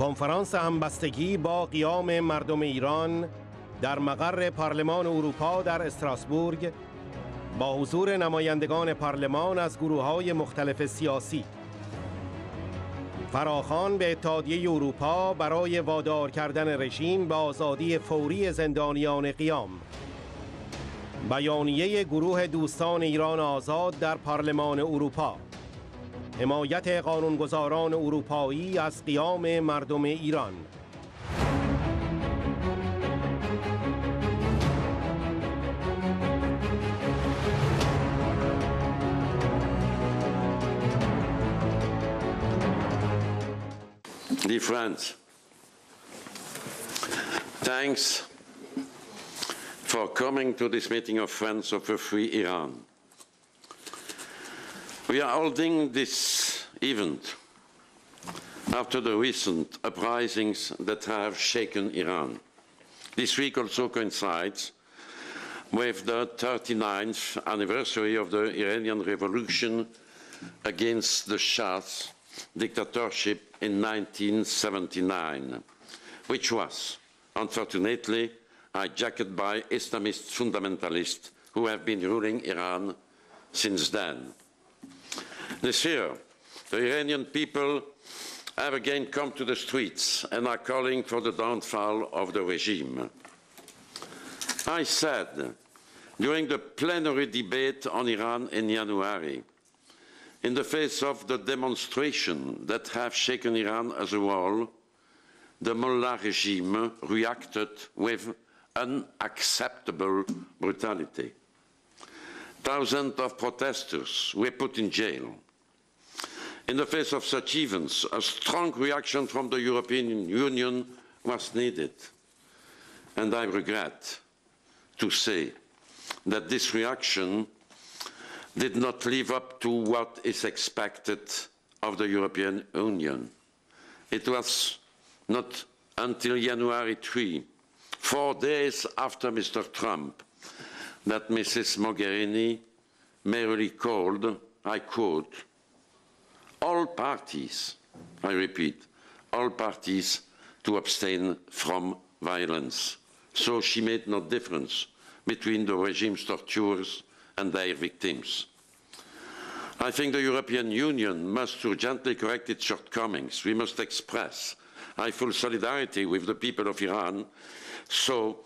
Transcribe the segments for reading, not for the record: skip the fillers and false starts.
کنفرانس همبستگی با قیام مردم ایران در مقر پارلمان اروپا در استراسبورگ با حضور نمایندگان پارلمان از گروه‌های مختلف سیاسی، فراخوان به اتحادیه اروپا برای وادار کردن رژیم به آزادی فوری زندانیان قیام، بیانیه گروه دوستان ایران آزاد در پارلمان اروپا، حمایت قانونگذاران اروپایی از قیام مردم ایران. Dear friends, thanks for coming to this meeting of Friends of a Free Iran. We are holding this event after the recent uprisings that have shaken Iran. This week also coincides with the 39th anniversary of the Iranian Revolution against the Shah's dictatorship in 1979, which was, unfortunately, hijacked by Islamist fundamentalists who have been ruling Iran since then. This year, the Iranian people have again come to the streets and are calling for the downfall of the regime. I said during the plenary debate on Iran in January, in the face of the demonstration that have shaken Iran as a whole, the Mullah regime reacted with unacceptable brutality. Thousands of protesters were put in jail. In the face of such events, a strong reaction from the European Union was needed. And I regret to say that this reaction did not live up to what is expected of the European Union. It was not until January 3, 4 days after Mr. Trump, that Mrs. Mogherini merely called, I quote, all parties, I repeat, all parties to abstain from violence. So she made no difference between the regime's torturers and their victims. I think the European Union must urgently correct its shortcomings. We must express our full solidarity with the people of Iran so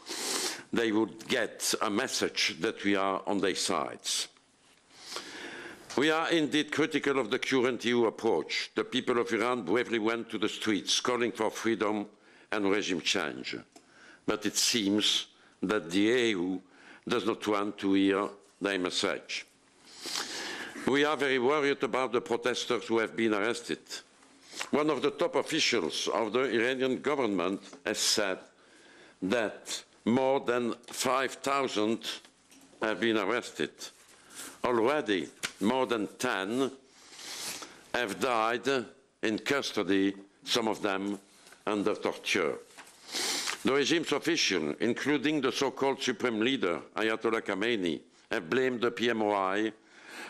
they would get a message that we are on their sides. We are indeed critical of the current EU approach. The people of Iran bravely went to the streets calling for freedom and regime change. But it seems that the EU does not want to hear their message. We are very worried about the protesters who have been arrested. One of the top officials of the Iranian government has said that more than 5,000 have been arrested. Already, more than 10 have died in custody, some of them under torture. The regime's officials, including the so-called supreme leader, Ayatollah Khamenei, have blamed the PMOI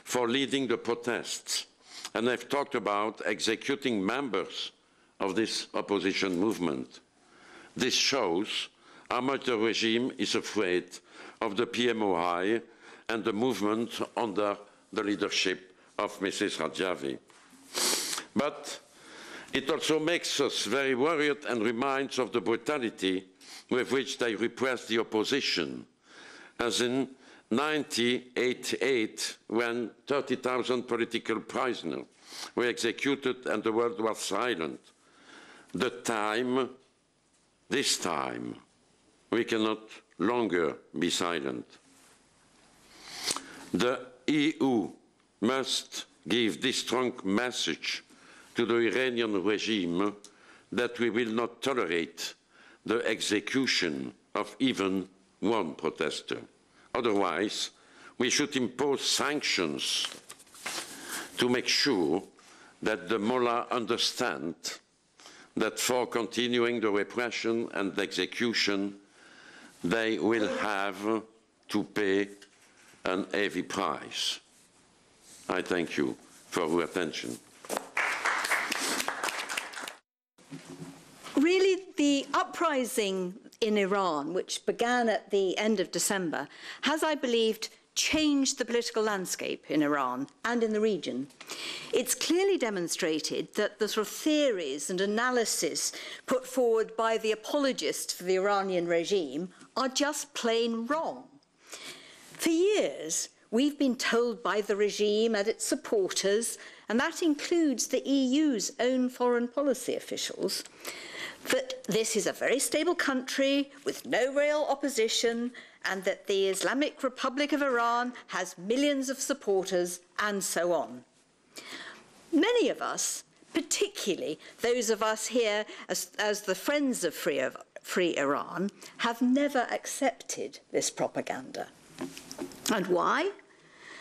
for leading the protests and have talked about executing members of this opposition movement. This shows how much the regime is afraid of the PMOI and the movement under the leadership of Mrs. Rajavi. But it also makes us very worried and reminds of the brutality with which they repress the opposition, as in 1988, when 30,000 political prisoners were executed and the world was silent. This time, we cannot longer be silent. The EU must give this strong message to the Iranian regime that we will not tolerate the execution of even one protester. Otherwise, we should impose sanctions to make sure that the mullah understand that for continuing the repression and execution, they will have to pay an heavy price. I thank you for your attention. Really, the uprising in Iran, which began at the end of December, has, I believe, changed the political landscape in Iran and in the region. It's clearly demonstrated that the sort of theories and analysis put forward by the apologists for the Iranian regime are just plain wrong. For years, we've been told by the regime and its supporters, and that includes the EU's own foreign policy officials, that this is a very stable country with no real opposition, and that the Islamic Republic of Iran has millions of supporters, and so on. Many of us, particularly those of us here as the friends of free Iran, have never accepted this propaganda. And why?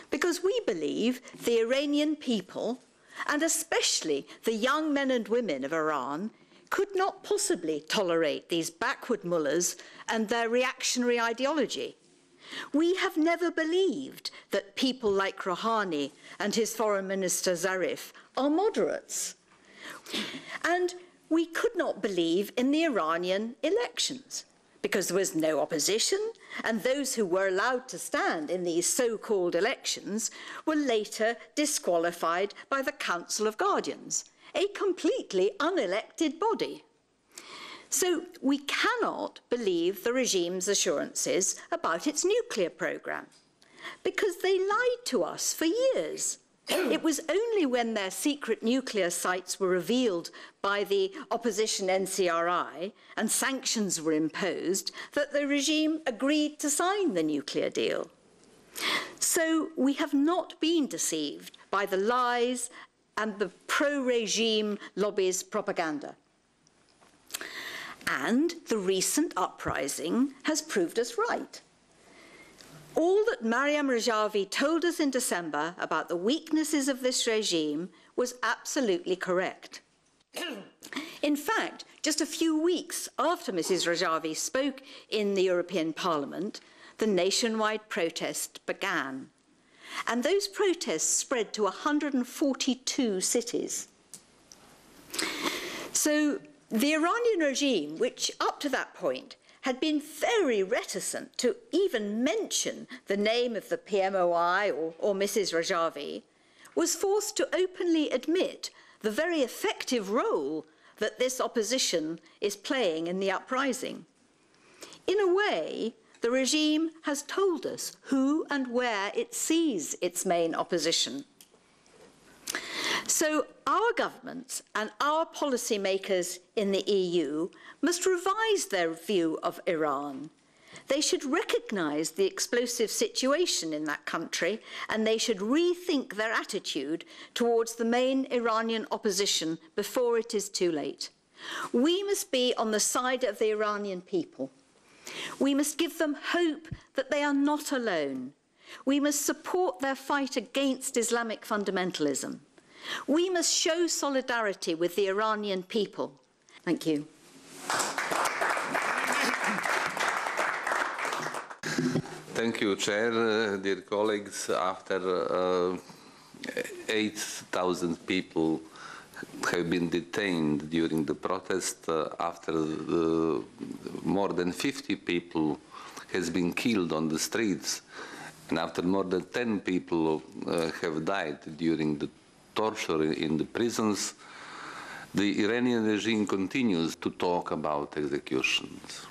Because we believe the Iranian people, and especially the young men and women of Iran, could not possibly tolerate these backward mullahs and their reactionary ideology. We have never believed that people like Rouhani and his foreign minister Zarif are moderates. And we could not believe in the Iranian elections because there was no opposition, and those who were allowed to stand in these so-called elections were later disqualified by the Council of Guardians, a completely unelected body. So we cannot believe the regime's assurances about its nuclear program, because they lied to us for years. It was only when their secret nuclear sites were revealed by the opposition NCRI and sanctions were imposed that the regime agreed to sign the nuclear deal. So we have not been deceived by the lies and the pro-regime lobby's propaganda. And the recent uprising has proved us right. All that Maryam Rajavi told us in December about the weaknesses of this regime was absolutely correct. In fact, just a few weeks after Mrs. Rajavi spoke in the European Parliament, the nationwide protest began. And those protests spread to 142 cities. So the Iranian regime, which up to that point had been very reticent to even mention the name of the PMOI or Mrs. Rajavi, was forced to openly admit the very effective role that this opposition is playing in the uprising. In a way, the regime has told us who and where it sees its main opposition. So our governments and our policymakers in the EU must revise their view of Iran. They should recognise the explosive situation in that country, and they should rethink their attitude towards the main Iranian opposition before it is too late. We must be on the side of the Iranian people. We must give them hope that they are not alone. We must support their fight against Islamic fundamentalism. We must show solidarity with the Iranian people. Thank you. Thank you, Chair. Dear colleagues, after 8,000 people have been detained during the protest, after more than 50 people has been killed on the streets, and after more than 10 people have died during the torture in the prisons, the Iranian regime continues to talk about executions.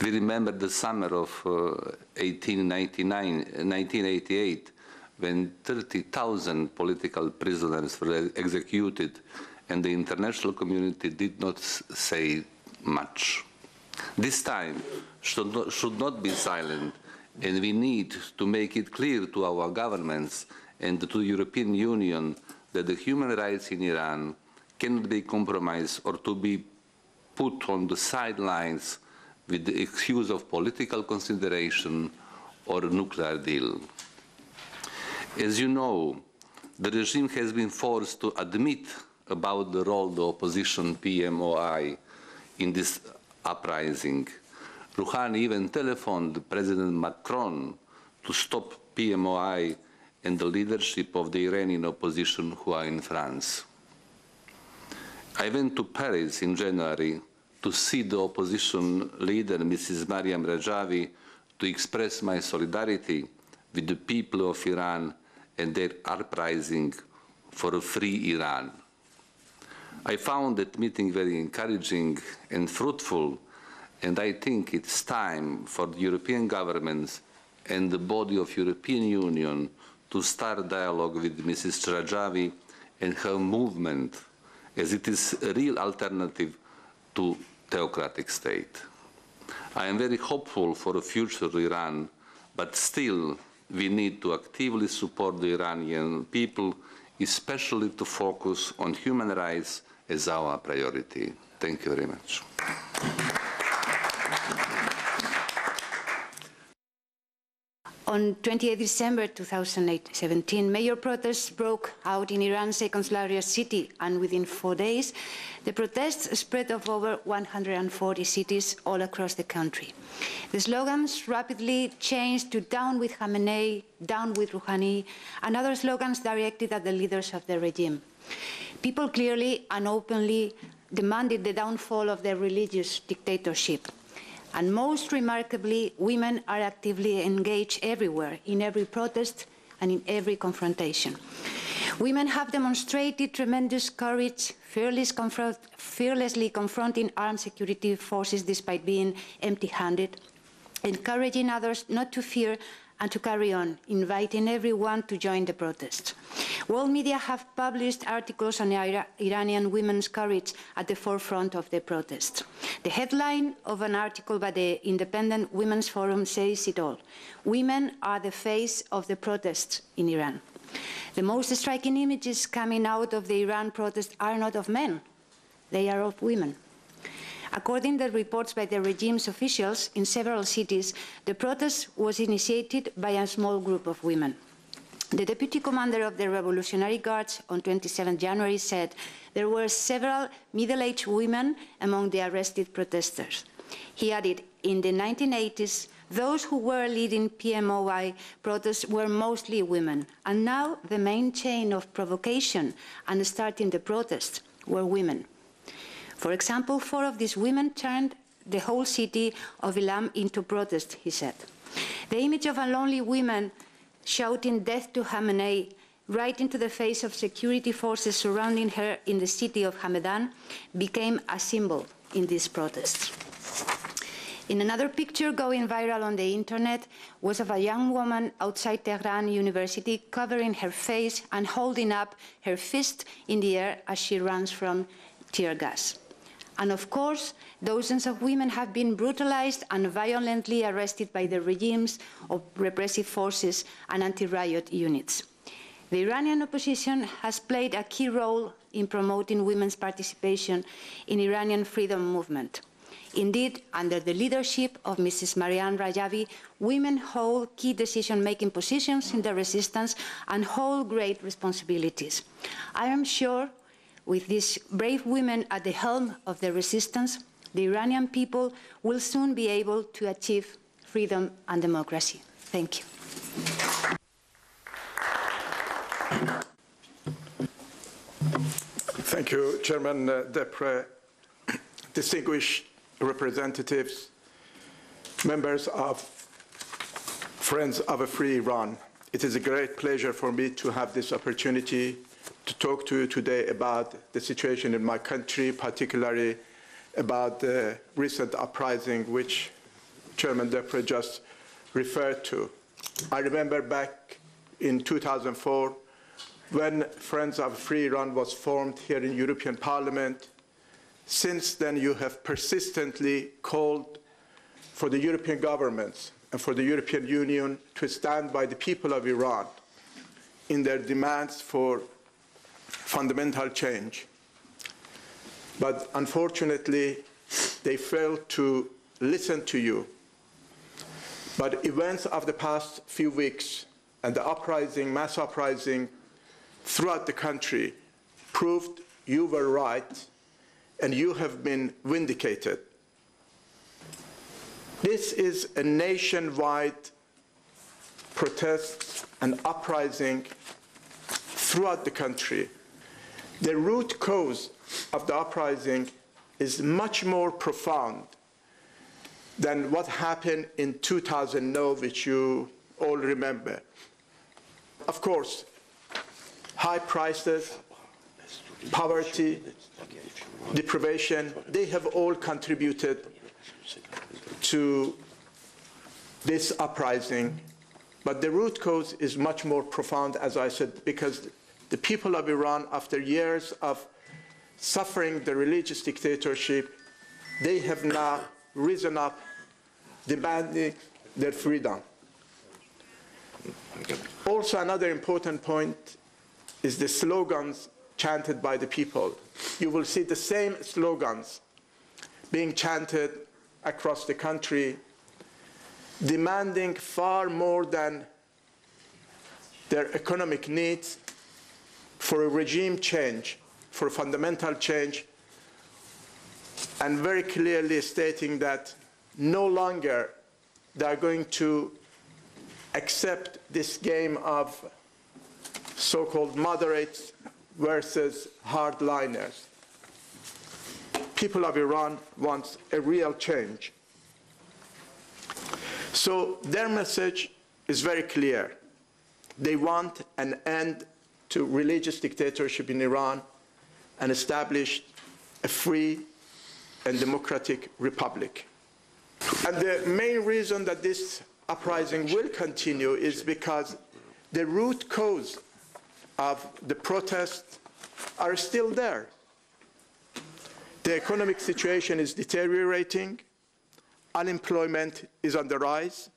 We remember the summer of 1988, when 30,000 political prisoners were executed, and the international community did not say much. This time should not be silent, and we need to make it clear to our governments and to the European Union that the human rights in Iran cannot be compromised or to be put on the sidelines with the excuse of political consideration or a nuclear deal. As you know, the regime has been forced to admit about the role of the opposition PMOI in this uprising. Rouhani even telephoned President Macron to stop PMOI and the leadership of the Iranian opposition who are in France. I went to Paris in January to see the opposition leader, Mrs. Mariam Rajavi, to express my solidarity with the people of Iran and their uprising for a free Iran. I found that meeting very encouraging and fruitful, and I think it's time for the European governments and the body of European Union to start dialogue with Mrs. Rajavi and her movement, as it is a real alternative to theocratic state. I am very hopeful for a future Iran, but still we need to actively support the Iranian people, especially to focus on human rights as our priority. Thank you very much. On 28 December 2017, major protests broke out in Iran's second largest city, and within 4 days, the protests spread over 140 cities all across the country. The slogans rapidly changed to "Down with Khamenei," "Down with Rouhani," and other slogans directed at the leaders of the regime. People clearly and openly demanded the downfall of the religious dictatorship. And most remarkably, women are actively engaged everywhere, in every protest and in every confrontation. Women have demonstrated tremendous courage, fearlessly confronting armed security forces despite being empty-handed, encouraging others not to fear and to carry on, inviting everyone to join the protest. World media have published articles on Iranian women's courage at the forefront of the protest. The headline of an article by the Independent Women's Forum says it all. Women are the face of the protests in Iran. The most striking images coming out of the Iran protest are not of men, they are of women. According to reports by the regime's officials in several cities, the protest was initiated by a small group of women. The deputy commander of the Revolutionary Guards on 27 January said there were several middle-aged women among the arrested protesters. He added, in the 1980s, those who were leading PMOI protests were mostly women, and now the main chain of provocation and starting the protests were women. For example, 4 of these women turned the whole city of Ilam into protest, he said. The image of a lonely woman shouting death to Khamenei right into the face of security forces surrounding her in the city of Hamadan became a symbol in these protests. In another picture going viral on the internet was of a young woman outside Tehran University covering her face and holding up her fist in the air as she runs from tear gas. And of course, dozens of women have been brutalized and violently arrested by the regimes of repressive forces and anti-riot units. The Iranian opposition has played a key role in promoting women's participation in Iranian freedom movement. Indeed, under the leadership of Mrs. Mariam Rajavi, women hold key decision-making positions in the resistance and hold great responsibilities. I am sure with these brave women at the helm of the resistance, the Iranian people will soon be able to achieve freedom and democracy. Thank you. Thank you, Chairman Depre, distinguished representatives, members of Friends of a Free Iran. It is a great pleasure for me to have this opportunity to talk to you today about the situation in my country, particularly about the recent uprising which Chairman Depre just referred to. I remember back in 2004 when Friends of Free Iran was formed here in European Parliament. Since then, you have persistently called for the European governments and for the European Union to stand by the people of Iran in their demands for fundamental change. But unfortunately, they failed to listen to you. But events of the past few weeks and the uprising, mass uprising throughout the country proved you were right and you have been vindicated. This is a nationwide protest and uprising throughout the country. The root cause of the uprising is much more profound than what happened in 2009, which you all remember. Of course, high prices, poverty, deprivation, they have all contributed to this uprising. But the root cause is much more profound, as I said, because the people of Iran, after years of suffering the religious dictatorship, they have now risen up demanding their freedom. Also, another important point is the slogans chanted by the people. You will see the same slogans being chanted across the country, demanding far more than their economic needs for a regime change, for a fundamental change, and very clearly stating that no longer they are going to accept this game of so-called moderates versus hardliners. People of Iran want a real change. So their message is very clear. They want an end to religious dictatorship in Iran and establish a free and democratic republic. And the main reason that this uprising will continue is because the root cause of the protests are still there. The economic situation is deteriorating. Unemployment is on the rise.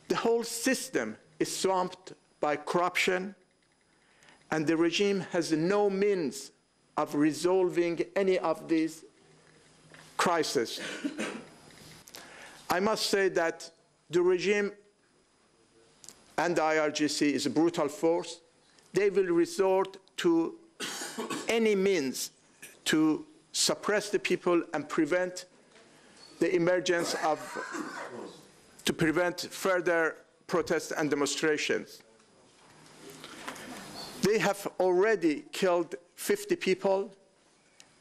The whole system is swamped by corruption, and the regime has no means of resolving any of these crises. I must say that the regime and the IRGC is a brutal force. They will resort to any means to suppress the people and prevent the emergence of, to prevent further protests and demonstrations. They have already killed 50 people,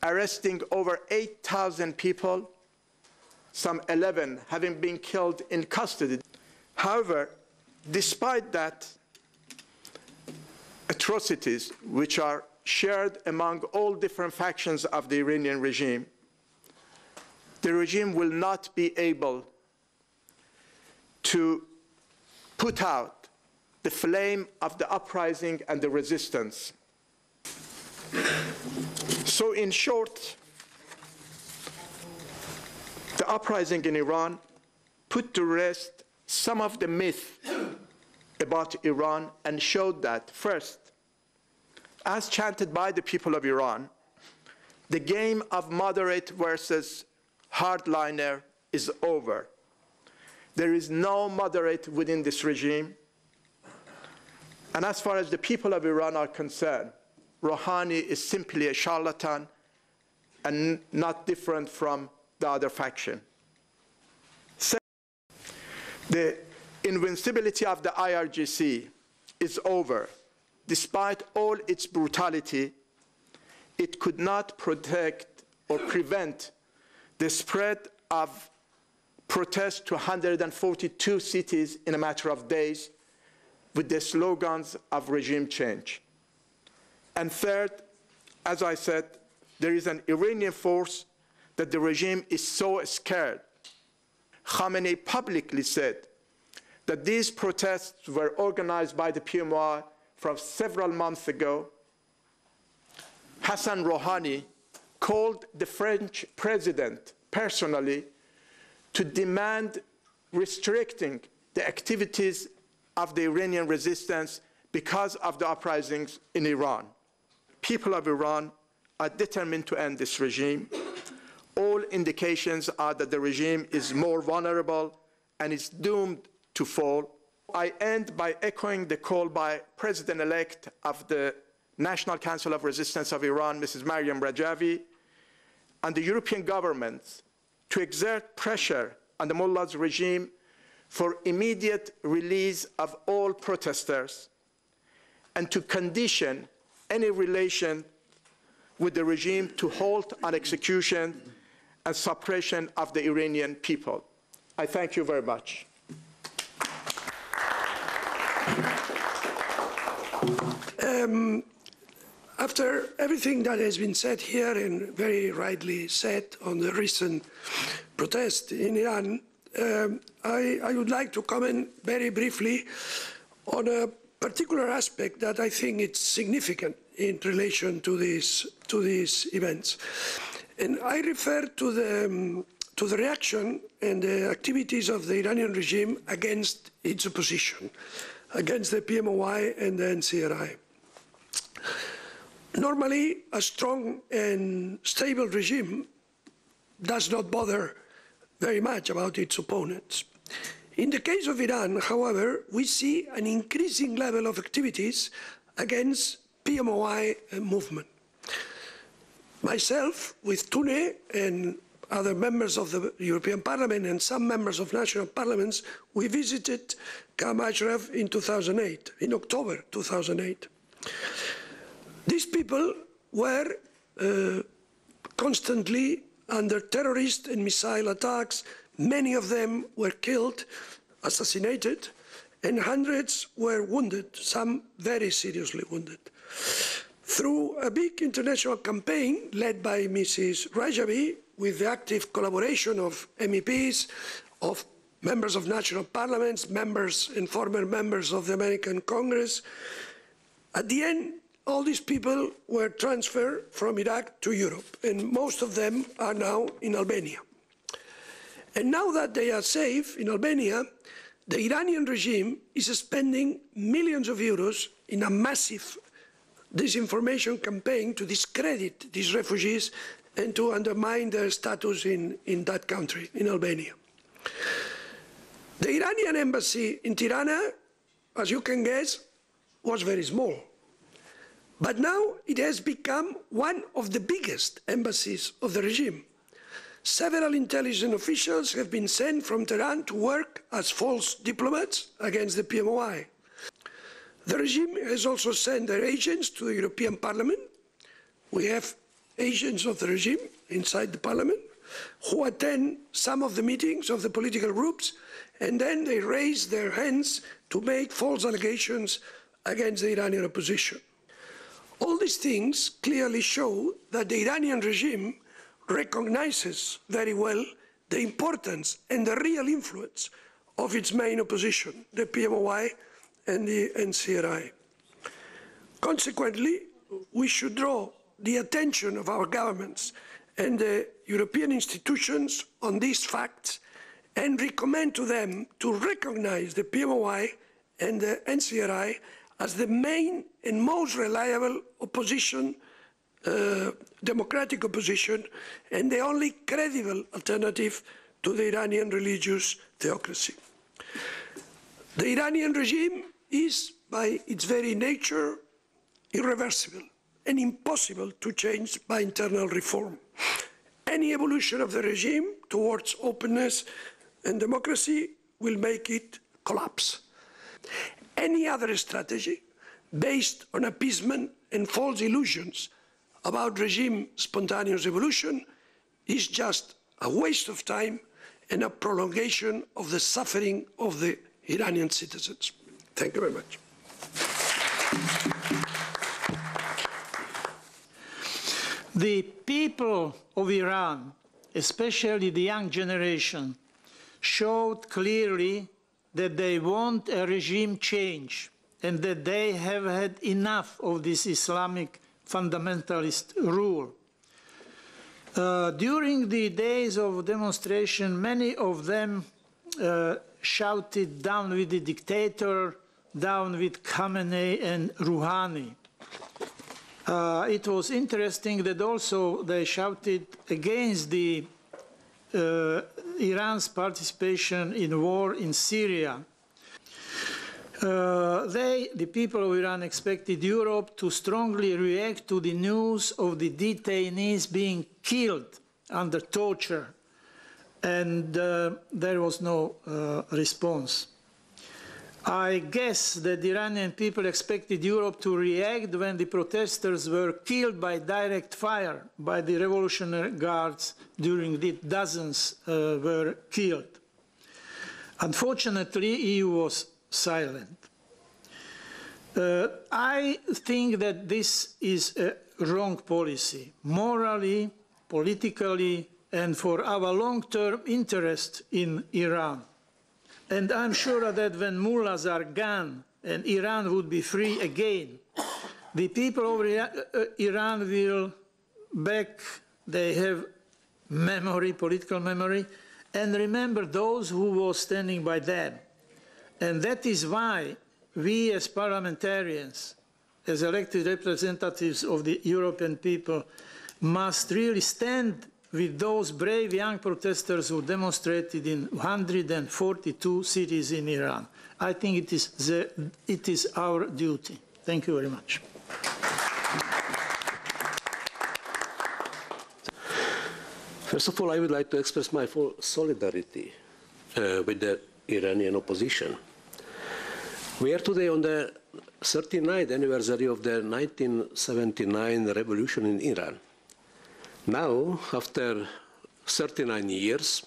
arresting over 8,000 people, some 11 having been killed in custody. However, despite that atrocities, which are shared among all different factions of the Iranian regime, the regime will not be able to put out the flame of the uprising and the resistance. So in short, the uprising in Iran put to rest some of the myth about Iran and showed that, first, as chanted by the people of Iran, the game of moderate versus hardliner is over. There is no moderate within this regime. And as far as the people of Iran are concerned, Rouhani is simply a charlatan and not different from the other faction. Second, the invincibility of the IRGC is over. Despite all its brutality, it could not protect or prevent the spread of protests to 142 cities in a matter of days with the slogans of regime change. And third, as I said, there is an Iranian force that the regime is so scared. Khamenei publicly said that these protests were organized by the PMI from several months ago. Hassan Rouhani called the French president personally to demand restricting the activities of the Iranian resistance because of the uprisings in Iran. People of Iran are determined to end this regime. All indications are that the regime is more vulnerable and is doomed to fall. I end by echoing the call by President-elect of the National Council of Resistance of Iran, Mrs. Maryam Rajavi, and the European governments to exert pressure on the mullah's regime for immediate release of all protesters and to condition any relation with the regime to halt on execution and suppression of the Iranian people. I thank you very much. After everything that has been said here and very rightly said on the recent protest in Iran, I would like to comment very briefly on a particular aspect that I think is significant in relation to these events. And I refer to the reaction and the activities of the Iranian regime against its opposition, against the PMOI and the NCRI. Normally, a strong and stable regime does not bother very much about its opponents. In the case of Iran, however, we see an increasing level of activities against PMOI movement. Myself, with Tune and other members of the European Parliament and some members of national parliaments, we visited Qam Ashraf in 2008, in October 2008. These people were constantly under terrorist and missile attacks. Many of them were killed, assassinated, and hundreds were wounded, some very seriously wounded. Through a big international campaign led by Mrs. Rajabi, with the active collaboration of MEPs, of members of national parliaments, members and former members of the American Congress, at the end, all these people were transferred from Iraq to Europe, and most of them are now in Albania. And now that they are safe in Albania, the Iranian regime is spending millions of euros in a massive disinformation campaign to discredit these refugees and to undermine their status in that country, in Albania. The Iranian embassy in Tirana, as you can guess, was very small. But now it has become one of the biggest embassies of the regime. Several intelligence officials have been sent from Tehran to work as false diplomats against the PMOI. The regime has also sent their agents to the European Parliament. We have agents of the regime inside the Parliament who attend some of the meetings of the political groups, and then they raise their hands to make false allegations against the Iranian opposition. All these things clearly show that the Iranian regime recognizes very well the importance and the real influence of its main opposition, the PMOI and the NCRI. Consequently, we should draw the attention of our governments and the European institutions on these facts and recommend to them to recognize the PMOI and the NCRI as the main and most reliable opposition, democratic opposition, and the only credible alternative to the Iranian religious theocracy. The Iranian regime is, by its very nature, irreversible and impossible to change by internal reform. Any evolution of the regime towards openness and democracy will make it collapse. Any other strategy based on appeasement and false illusions about regime spontaneous evolution is just a waste of time and a prolongation of the suffering of the Iranian citizens. Thank you very much. The people of Iran, especially the young generation, showed clearly that they want a regime change and that they have had enough of this Islamic fundamentalist rule. During the days of demonstration, many of them shouted, "Down with the dictator, down with Khamenei and Rouhani." It was interesting that also they shouted against the Iran's participation in war in Syria. The people of Iran expected Europe to strongly react to the news of the detainees being killed under torture, and there was no response. I guess that the Iranian people expected Europe to react when the protesters were killed by direct fire by the Revolutionary Guards, during the dozens were killed. Unfortunately, EU was silent. I think that this is a wrong policy, morally, politically, and for our long-term interest in Iran. And I'm sure that when mullahs are gone and Iran would be free again, the people of Iran will back, they have memory, political memory, and remember those who were standing by them. And that is why we as parliamentarians, as elected representatives of the European people, must really stand with those brave young protesters who demonstrated in 142 cities in Iran. I think it is our duty. Thank you very much. First of all, I would like to express my full solidarity with the Iranian opposition. We are today on the 39th anniversary of the 1979 revolution in Iran. Now, after 39 years,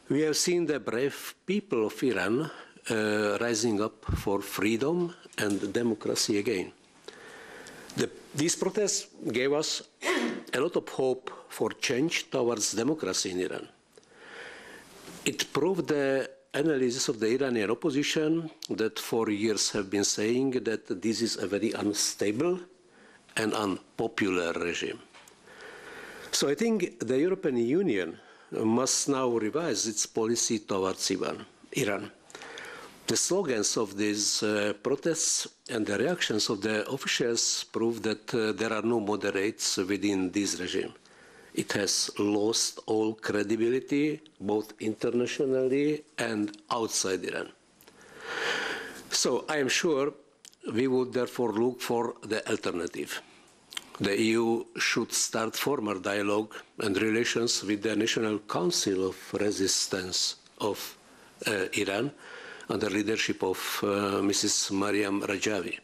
we have seen the brave people of Iran rising up for freedom and democracy again. These protests gave us a lot of hope for change towards democracy in Iran. It proved the analysis of the Iranian opposition that for years have been saying that this is a very unstable and unpopular regime. So I think the European Union must now revise its policy towards Iran. The slogans of these protests and the reactions of the officials prove that there are no moderates within this regime. It has lost all credibility, both internationally and outside Iran. So I am sure we would therefore look for the alternative. The EU should start formal dialogue and relations with the National Council of Resistance of Iran under leadership of Mrs. Mariam Rajavi.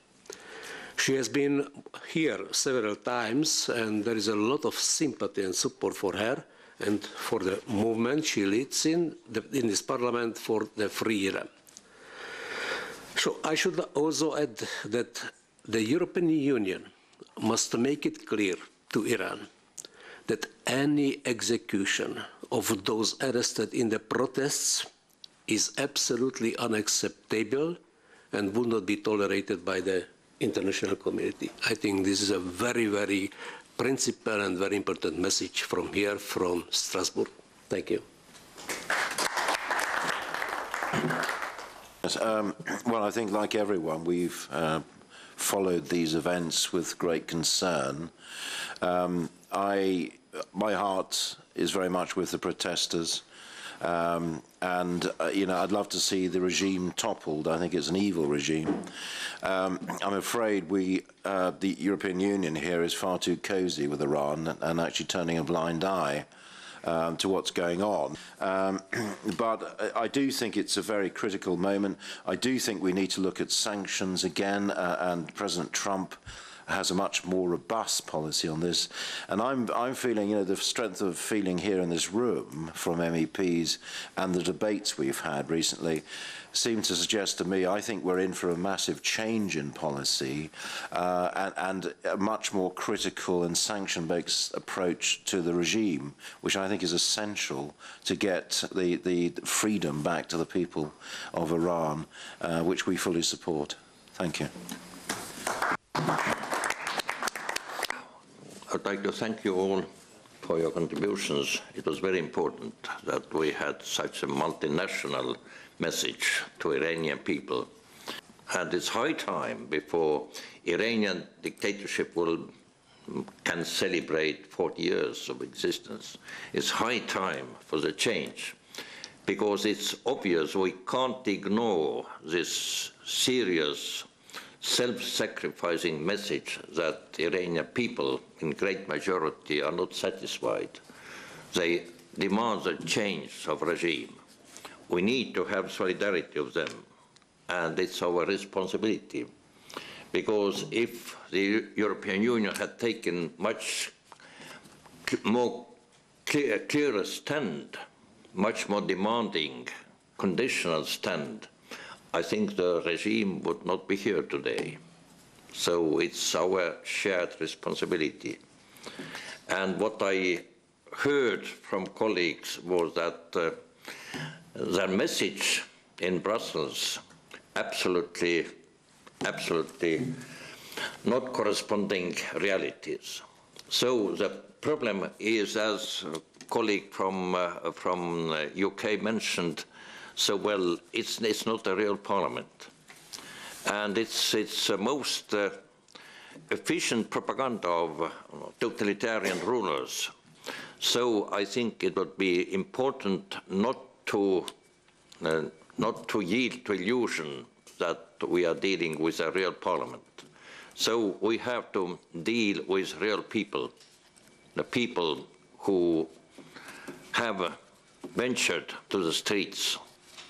She has been here several times, and there is a lot of sympathy and support for her and for the movement she leads in this parliament for the free Iran. So I should also add that the European Union must make it clear to Iran that any execution of those arrested in the protests is absolutely unacceptable and would not be tolerated by the international community. I think this is a very, very principled and very important message from here, from Strasbourg. Thank you. Yes, well, I think like everyone, we've followed these events with great concern. My heart is very much with the protesters. You know, I'd love to see the regime toppled. I think it's an evil regime. I'm afraid the European Union here is far too cozy with Iran and actually turning a blind eye to what's going on. But I do think it's a very critical moment. I do think we need to look at sanctions again, and President Trump has a much more robust policy on this. And I'm feeling, you know, the strength of feeling here in this room from MEPs and the debates we've had recently seem to suggest to me, I think we're in for a massive change in policy and a much more critical and sanction-based approach to the regime, which I think is essential to get the freedom back to the people of Iran, which we fully support. Thank you. I'd like to thank you all for your contributions. It was very important that we had such a multinational message to Iranian people. And it's high time before Iranian dictatorship can celebrate 40 years of existence. It's high time for the change, because it's obvious we can't ignore this serious self-sacrificing message that Iranian people in great majority are not satisfied. They demand a change of regime. We need to have solidarity of them. and it's our responsibility. Because if the European Union had taken much more clearer stand, much more demanding, conditional stand, I think the regime would not be here today. So it's our shared responsibility. And what I heard from colleagues was that their message in Brussels absolutely not corresponding realities. So the problem is, as a colleague from UK mentioned so well, it's not a real parliament. And it's the most efficient propaganda of totalitarian rulers. So I think it would be important not to yield to illusion that we are dealing with a real parliament. So we have to deal with real people, the people who have ventured to the streets,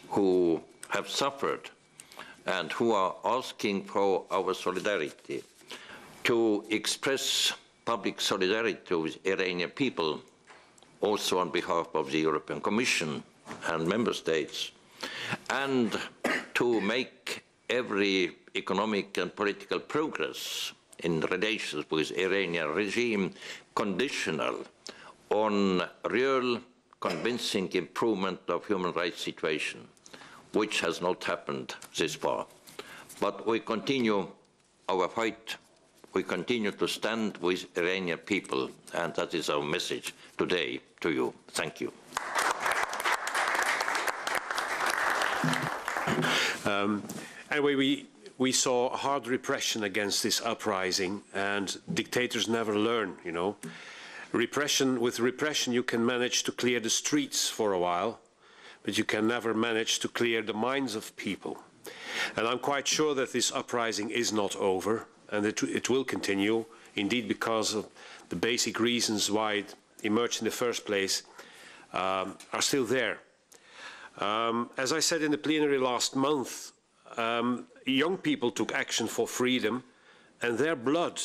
who have suffered, and who are asking for our solidarity. To express public solidarity with Iranian people, also on behalf of the European Commission and member states, and to make every economic and political progress in relations with Iranian regime conditional on real convincing improvement of human rights situation, which has not happened this far. But we continue our fight. We continue to stand with Iranian people, and that is our message today to you. Thank you. Anyway, we saw hard repression against this uprising, and dictators never learn, you know. With repression, you can manage to clear the streets for a while, but you can never manage to clear the minds of people. And I'm quite sure that this uprising is not over, and it will continue, indeed, because of the basic reasons why it emerged in the first place are still there. As I said in the plenary last month, young people took action for freedom, and their blood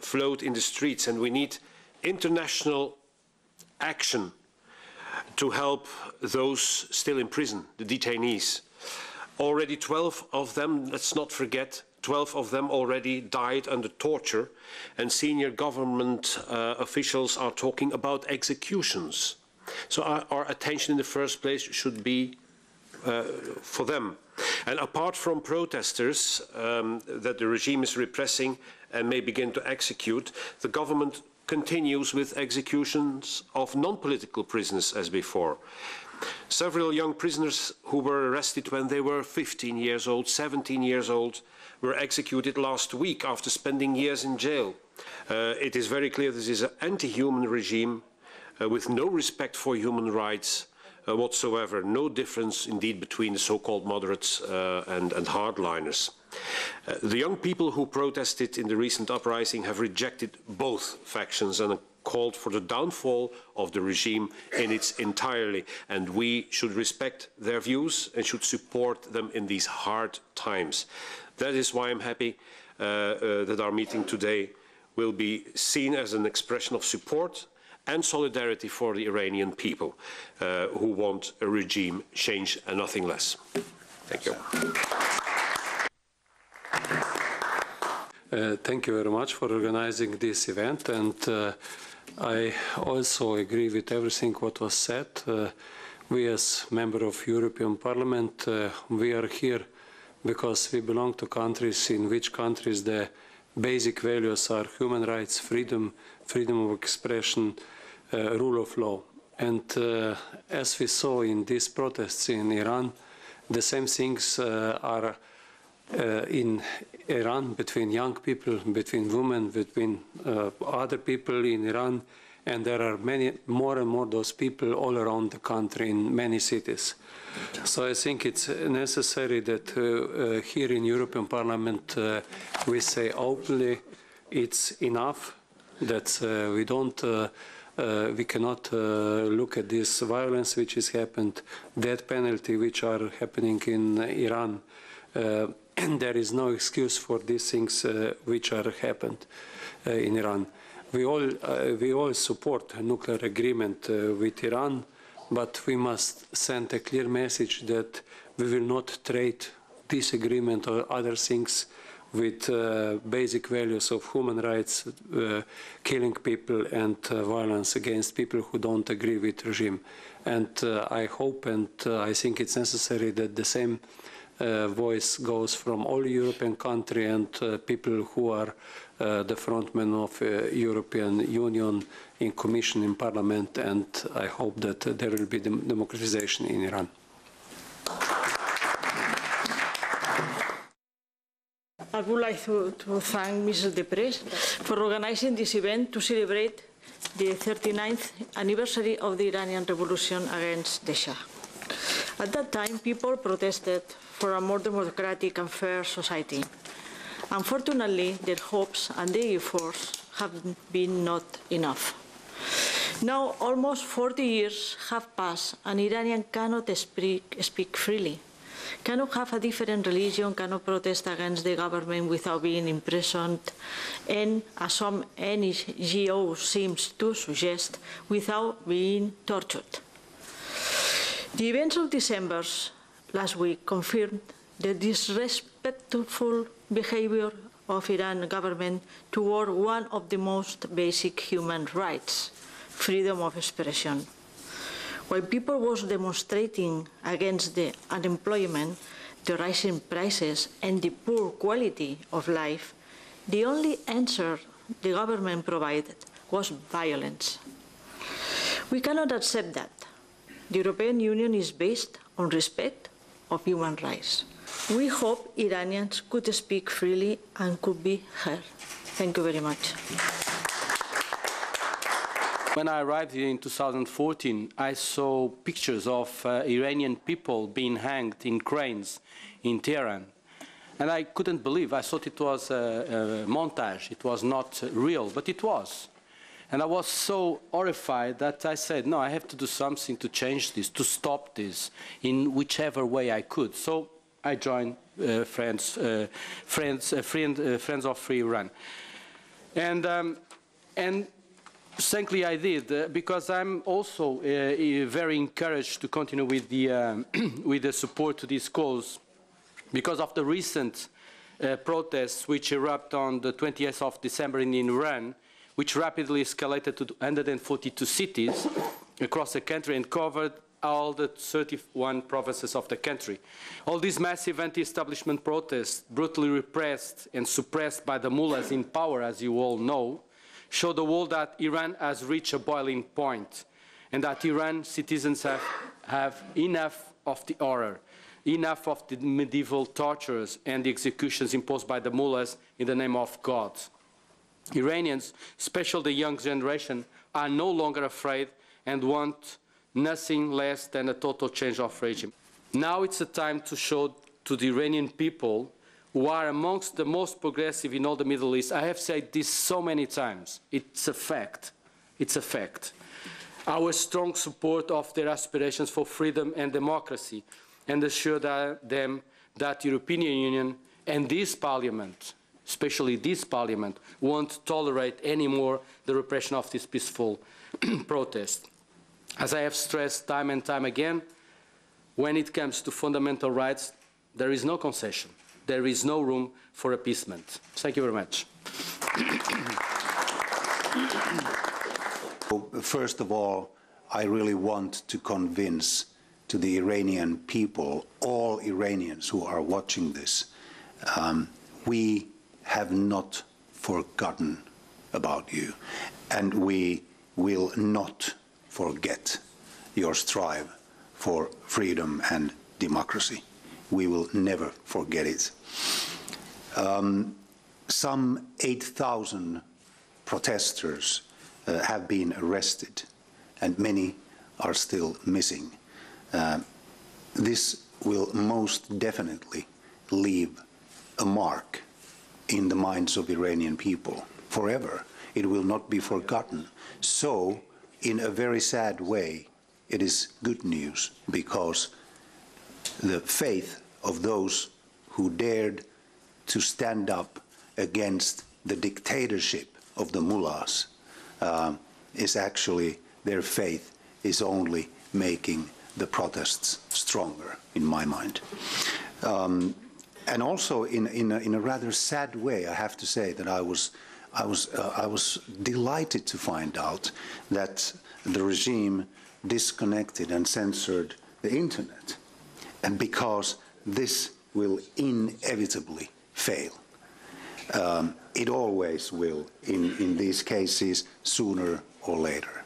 flowed in the streets, and we need international action to help those still in prison, the detainees. Already 12 of them, let's not forget, 12 of them already died under torture, and senior government officials are talking about executions. So our attention in the first place should be for them. And apart from protesters that the regime is repressing and may begin to execute, the government continues with executions of non-political prisoners as before. Several young prisoners who were arrested when they were 15 years old, 17 years old, were executed last week after spending years in jail. It is very clear this is an anti-human regime with no respect for human rights whatsoever. No difference indeed between the so-called moderates and hardliners. The young people who protested in the recent uprising have rejected both factions and called for the downfall of the regime in its entirety. And we should respect their views and should support them in these hard times. That is why I'm happy that our meeting today will be seen as an expression of support and solidarity for the Iranian people who want a regime change and nothing less. Thank you. Thank you very much for organizing this event, and I also agree with everything what was said. We as member of European Parliament, we are here because we belong to countries in which countries the basic values are human rights, freedom of expression, rule of law. And as we saw in these protests in Iran, the same things are in Iran between young people, between women, between other people in Iran, and there are many more and more those people all around the country in many cities. So I think it's necessary that here in European Parliament we say openly it's enough, that we cannot look at this violence which has happened, death penalty which are happening in Iran, and there is no excuse for these things which are happened in Iran. We all support a nuclear agreement with Iran, but we must send a clear message that we will not trade this agreement or other things with basic values of human rights, killing people and violence against people who don't agree with the regime. And I hope and I think it's necessary that the same voice goes from all European countries and people who are the frontmen of European Union in Commission, in Parliament, and I hope that there will be democratization in Iran. I would like to thank Mrs. Deprez for organizing this event to celebrate the 39th anniversary of the Iranian Revolution against the Shah. At that time, people protested for a more democratic and fair society. Unfortunately, their hopes and their efforts have been not enough. Now, almost 40 years have passed, and Iranians cannot speak freely, cannot have a different religion, cannot protest against the government without being imprisoned, and, as some NGOs seem to suggest, without being tortured. The events of December last week confirmed the disrespectful behavior of Iran government toward one of the most basic human rights, freedom of expression. While people was demonstrating against the unemployment, the rising prices, and the poor quality of life, the only answer the government provided was violence. We cannot accept that. The European Union is based on respect of human rights. We hope Iranians could speak freely and could be heard. Thank you very much. When I arrived here in 2014, I saw pictures of Iranian people being hanged in cranes in Tehran. And I couldn't believe. I thought it was a montage. It was not real, but it was. And I was so horrified that I said, no, I have to do something to change this, to stop this in whichever way I could. So I joined Friends of Free Iran. And thankfully I did, because I'm also very encouraged to continue with the support to this cause because of the recent protests which erupted on the 20th of December in Iran, which rapidly escalated to 142 cities across the country and covered all the 31 provinces of the country. All these massive anti-establishment protests, brutally repressed and suppressed by the mullahs in power, as you all know, show the world that Iran has reached a boiling point and that Iran citizens have enough of the horror, enough of the medieval tortures and the executions imposed by the mullahs in the name of God. Iranians, especially the young generation, are no longer afraid and want nothing less than a total change of regime. Now it's a time to show to the Iranian people, who are amongst the most progressive in all the Middle East. I have said this so many times. It's a fact. It's a fact. Our strong support of their aspirations for freedom and democracy, and assure them that the European Union and this Parliament, especially this Parliament, won't tolerate anymore the repression of this peaceful protest. As I have stressed time and time again, when it comes to fundamental rights, there is no concession. There is no room for appeasement. Thank you very much. First of all, I really want to convince to the Iranian people, all Iranians who are watching this, we have not forgotten about you, and we will not forget your strive for freedom and democracy. We will never forget it. Some 8,000 protesters have been arrested, and many are still missing. This will most definitely leave a mark in the minds of Iranian people forever. It will not be forgotten. So, in a very sad way, it is good news, because the faith of those who dared to stand up against the dictatorship of the mullahs is actually, their faith is only making the protests stronger, in my mind. And also, in a rather sad way, I have to say that I was delighted to find out that the regime disconnected and censored the internet, and because this will inevitably fail. It always will, in these cases, sooner or later.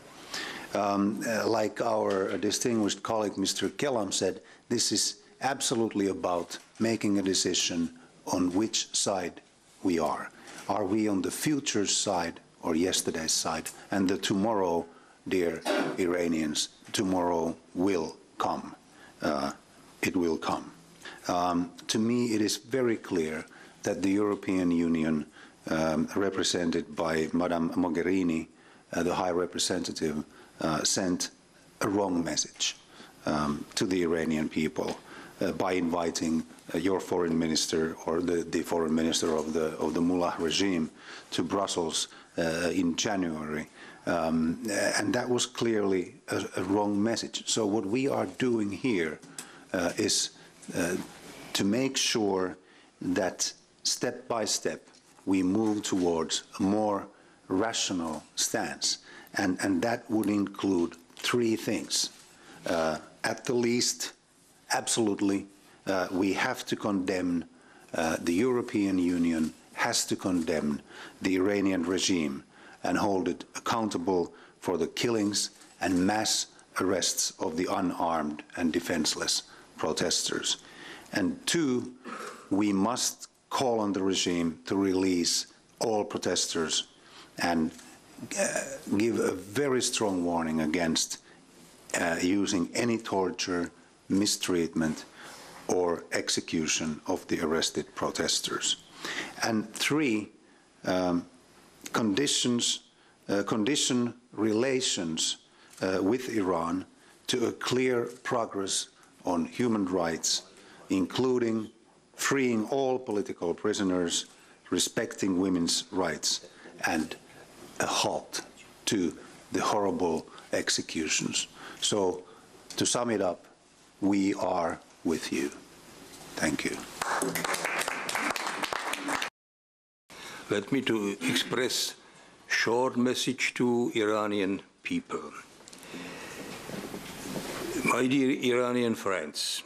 Like our distinguished colleague, Mr. Qiyam, said, this is absolutely about making a decision on which side we are. Are we on the future's side or yesterday's side? And the tomorrow, dear Iranians, tomorrow will come. It will come. To me, it is very clear that the European Union, represented by Madame Mogherini, the High Representative, sent a wrong message to the Iranian people by inviting your foreign minister or the foreign minister of the Mullah regime to Brussels in January. And that was clearly a wrong message. So what we are doing here is to make sure that step by step we move towards a more rational stance. And that would include three things. At the least, absolutely, we have to condemn, the European Union has to condemn the Iranian regime and hold it accountable for the killings and mass arrests of the unarmed and defenseless protesters. And two, we must call on the regime to release all protesters and give a very strong warning against using any torture, mistreatment, or execution of the arrested protesters. And three, condition relations with Iran to a clear progress on human rights, including freeing all political prisoners, respecting women's rights, and a halt to the horrible executions. So, to sum it up, we are with you. Thank you. Let me to express short message to Iranian people. My dear Iranian friends,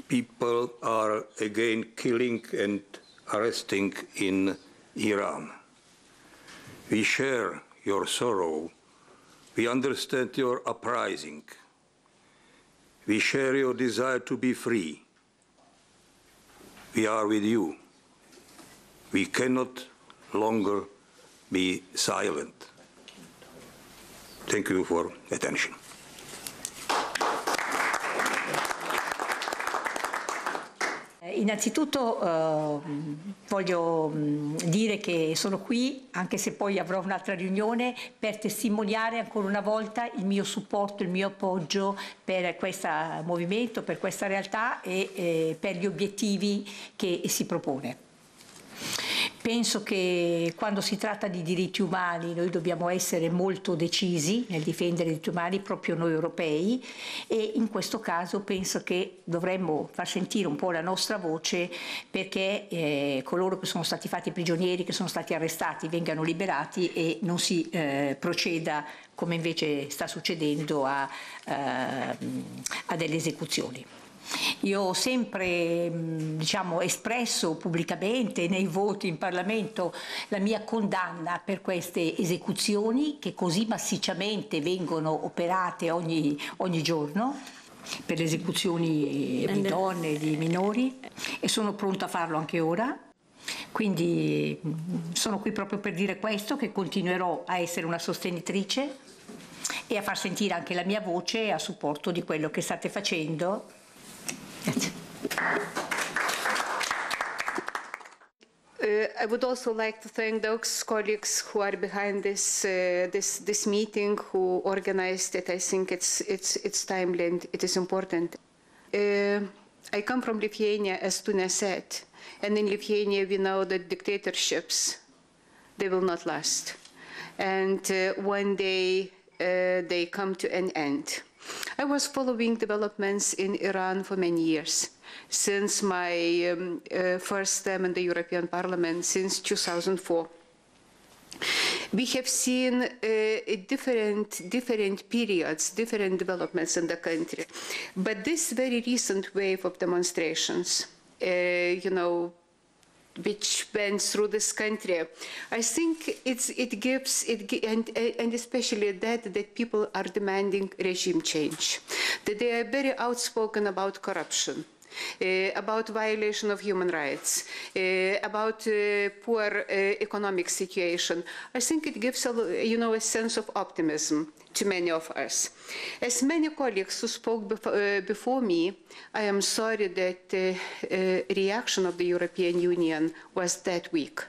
people are again killing and arresting in Iran. We share your sorrow. We understand your uprising. We share your desire to be free. We are with you. We cannot longer be silent. Thank you for attention. Innanzitutto voglio dire che sono qui, anche se poi avrò un'altra riunione, per testimoniare ancora una volta il mio supporto, il mio appoggio per questo movimento, per questa realtà e per gli obiettivi che si propone. Penso che quando si tratta di diritti umani noi dobbiamo essere molto decisi nel difendere i diritti umani, proprio noi europei, e in questo caso penso che dovremmo far sentire un po' la nostra voce perché coloro che sono stati fatti prigionieri, che sono stati arrestati, vengano liberati e non si proceda, come invece sta succedendo, a delle esecuzioni. Io ho sempre espresso pubblicamente nei voti in Parlamento la mia condanna per queste esecuzioni che così massicciamente vengono operate ogni giorno, per le esecuzioni di donne e di minori, e sono pronta a farlo anche ora. Quindi sono qui proprio per dire questo, che continuerò a essere una sostenitrice e a far sentire anche la mia voce a supporto di quello che state facendo. I would also like to thank those colleagues who are behind this meeting, who organized it. I think it's timely and it is important. I come from Lithuania, as Tune said, and in Lithuania we know that dictatorships, they will not last. And one day they come to an end. I was following developments in Iran for many years, since my first term in the European Parliament, since 2004. We have seen different periods, different developments in the country. But this very recent wave of demonstrations, which went through this country, I think it gives, and especially that people are demanding regime change, that they are very outspoken about corruption, about violation of human rights, about poor economic situation. I think it gives a sense of optimism to many of us. As many colleagues who spoke before me, I am sorry that the reaction of the European Union was that weak.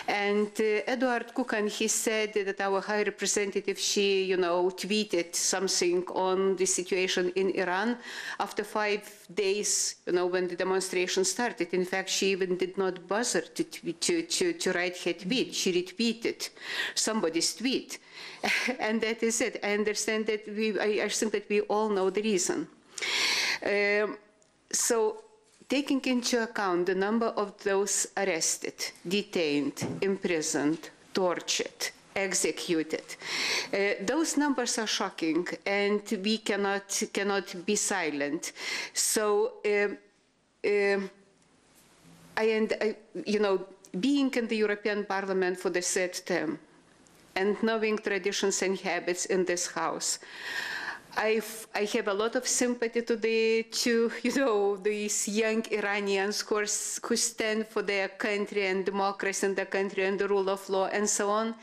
And Edward Kukan, he said that our High Representative, she, tweeted something on the situation in Iran after 5 days, when the demonstration started. In fact, she even did not bother to write her tweet. She retweeted somebody's tweet. And that is it. I understand that I think that we all know the reason. Taking into account the number of those arrested, detained, imprisoned, tortured, executed, those numbers are shocking, and we cannot be silent. So, being in the European Parliament for the third term, and knowing traditions and habits in this House, I have a lot of sympathy to these young Iranians who stand for their country and democracy in the country and the rule of law and so on.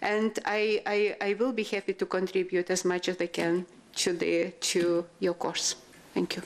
And I will be happy to contribute as much as I can to your course. Thank you.